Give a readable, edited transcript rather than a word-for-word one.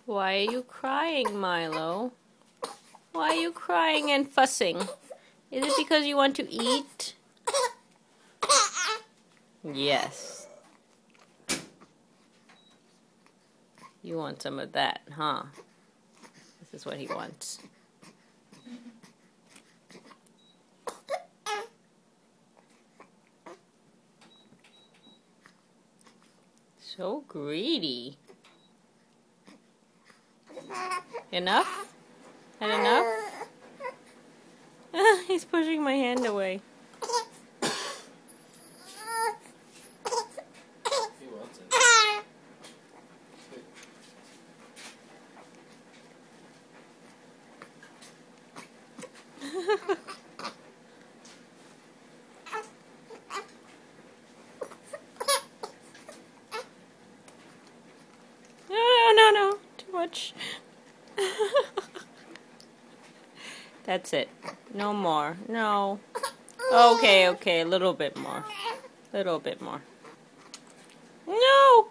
Why are you crying, Milo? Why are you crying and fussing? Is it because you want to eat? Yes. You want some of that, huh? This is what he wants. So greedy. Enough? Had enough? He's pushing my hand away. He wants it. No. Too much. That's it. No more. No. Okay. A little bit more. No!